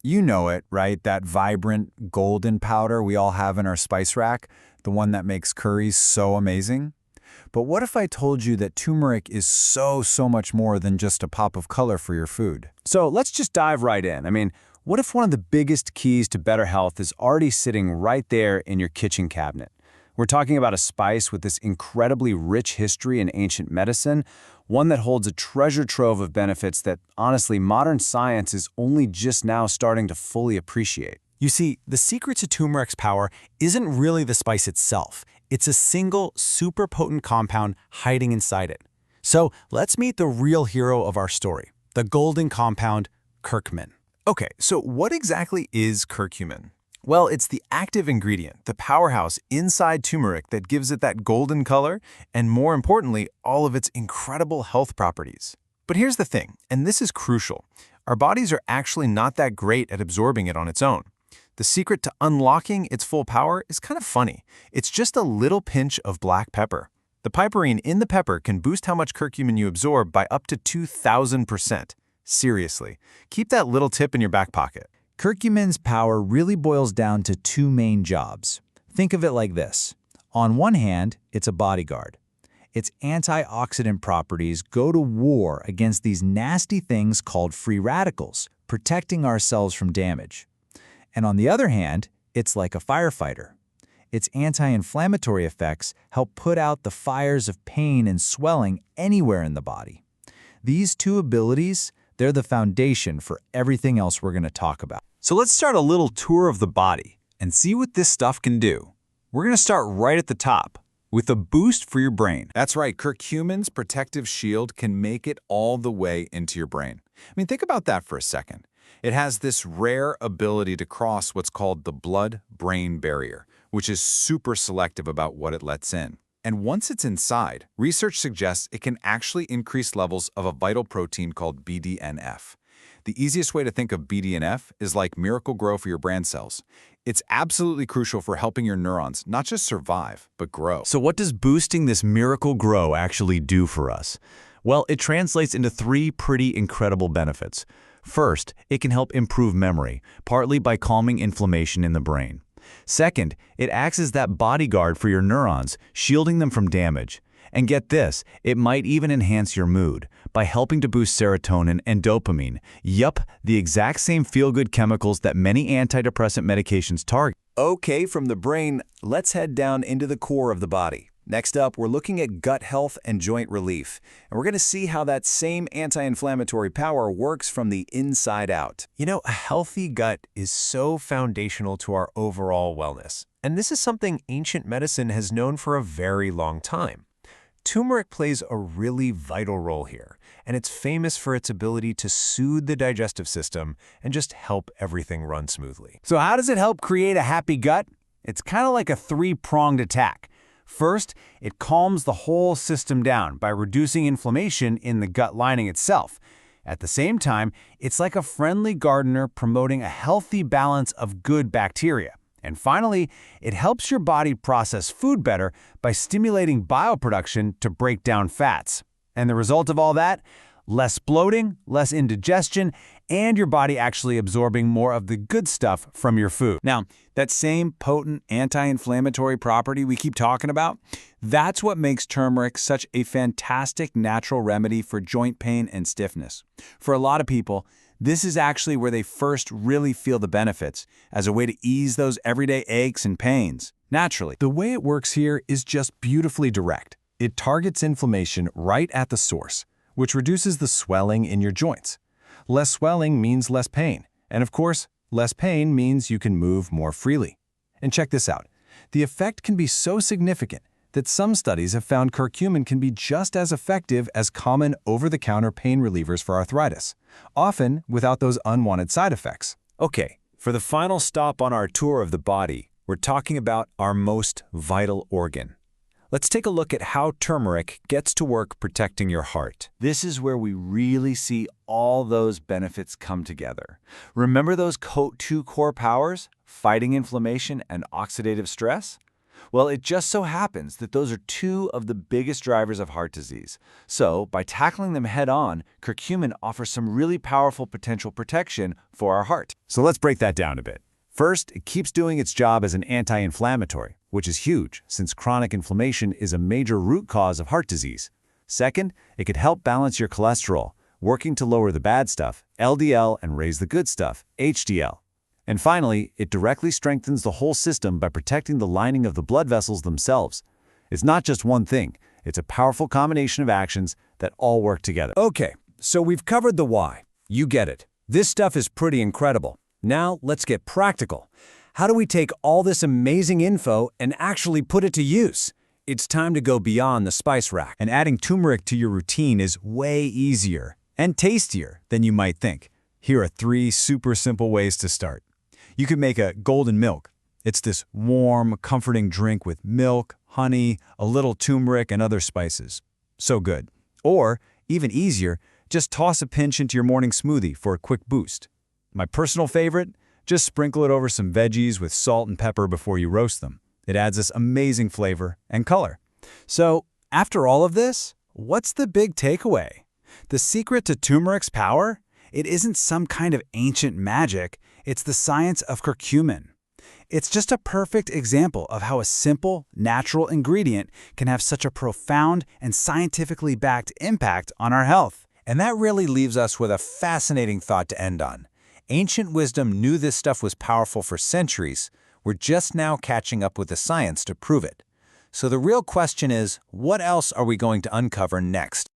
You know it, right? That vibrant golden powder we all have in our spice rack, the one that makes curries so amazing. But what if I told you that turmeric is so much more than just a pop of color for your food? So let's just dive right in. What if one of the biggest keys to better health is already sitting right there in your kitchen cabinet? We're talking about a spice with this incredibly rich history in ancient medicine, one that holds a treasure trove of benefits that, honestly, modern science is only just now starting to fully appreciate. You see, the secret to turmeric's power isn't really the spice itself. It's a single, super potent compound hiding inside it. So let's meet the real hero of our story, the golden compound, curcumin. Okay, so what exactly is curcumin? Well, it's the active ingredient, the powerhouse inside turmeric that gives it that golden color and, more importantly, all of its incredible health properties. But here's the thing, and this is crucial. Our bodies are actually not that great at absorbing it on its own. The secret to unlocking its full power is kind of funny. It's just a little pinch of black pepper. The piperine in the pepper can boost how much curcumin you absorb by up to 2,000%. Seriously, keep that little tip in your back pocket. Curcumin's power really boils down to two main jobs. Think of it like this. On one hand, it's a bodyguard. Its antioxidant properties go to war against these nasty things called free radicals, protecting our cells from damage. And on the other hand, it's like a firefighter. Its anti-inflammatory effects help put out the fires of pain and swelling anywhere in the body. These two abilities, they're the foundation for everything else we're going to talk about. So let's start a little tour of the body and see what this stuff can do. We're going to start right at the top with a boost for your brain. That's right, curcumin's protective shield can make it all the way into your brain. Think about that for a second. It has this rare ability to cross what's called the blood-brain barrier, which is super selective about what it lets in. And once it's inside, research suggests it can actually increase levels of a vital protein called BDNF. The easiest way to think of BDNF is like Miracle-Gro for your brain cells. It's absolutely crucial for helping your neurons not just survive, but grow. So what does boosting this Miracle-Gro actually do for us? Well, it translates into three pretty incredible benefits. First, it can help improve memory, partly by calming inflammation in the brain. Second, it acts as that bodyguard for your neurons, shielding them from damage. And get this, it might even enhance your mood by helping to boost serotonin and dopamine. Yup, the exact same feel-good chemicals that many antidepressant medications target. Okay, from the brain, let's head down into the core of the body. Next up, we're looking at gut health and joint relief, and we're going to see how that same anti-inflammatory power works from the inside out. A healthy gut is so foundational to our overall wellness, and this is something ancient medicine has known for a very long time. Turmeric plays a really vital role here, and it's famous for its ability to soothe the digestive system and just help everything run smoothly. So how does it help create a happy gut? It's kind of like a three-pronged attack. First, it calms the whole system down by reducing inflammation in the gut lining itself. At the same time, it's like a friendly gardener promoting a healthy balance of good bacteria. And finally, it helps your body process food better by stimulating bioproduction to break down fats. And the result of all that? Less bloating, less indigestion, and your body actually absorbing more of the good stuff from your food. Now, that same potent anti-inflammatory property we keep talking about, that's what makes turmeric such a fantastic natural remedy for joint pain and stiffness. For a lot of people, this is actually where they first really feel the benefits, as a way to ease those everyday aches and pains, naturally. The way it works here is just beautifully direct. It targets inflammation right at the source, which reduces the swelling in your joints. Less swelling means less pain, and of course, less pain means you can move more freely. And check this out. The effect can be so significant that some studies have found curcumin can be just as effective as common over-the-counter pain relievers for arthritis, often without those unwanted side effects. Okay, for the final stop on our tour of the body, we're talking about our most vital organ. Let's take a look at how turmeric gets to work protecting your heart. This is where we really see all those benefits come together. Remember those two core powers, fighting inflammation and oxidative stress? Well, it just so happens that those are two of the biggest drivers of heart disease. So, by tackling them head-on, curcumin offers some really powerful potential protection for our heart. So let's break that down a bit. First, it keeps doing its job as an anti-inflammatory, which is huge since chronic inflammation is a major root cause of heart disease. Second, it could help balance your cholesterol, working to lower the bad stuff, LDL, and raise the good stuff, HDL. And finally, it directly strengthens the whole system by protecting the lining of the blood vessels themselves. It's not just one thing, it's a powerful combination of actions that all work together. Okay, so we've covered the why. You get it. This stuff is pretty incredible. Now, let's get practical. How do we take all this amazing info and actually put it to use? It's time to go beyond the spice rack. And adding turmeric to your routine is way easier and tastier than you might think. Here are 3 super simple ways to start. You could make a golden milk. It's this warm, comforting drink with milk, honey, a little turmeric, and other spices. So good. Or, even easier, just toss a pinch into your morning smoothie for a quick boost. My personal favorite? Just sprinkle it over some veggies with salt and pepper before you roast them. It adds this amazing flavor and color. So, after all of this, what's the big takeaway? The secret to turmeric's power? It isn't some kind of ancient magic, it's the science of curcumin. It's just a perfect example of how a simple, natural ingredient can have such a profound and scientifically backed impact on our health. And that really leaves us with a fascinating thought to end on. Ancient wisdom knew this stuff was powerful for centuries. We're just now catching up with the science to prove it. So the real question is, what else are we going to uncover next?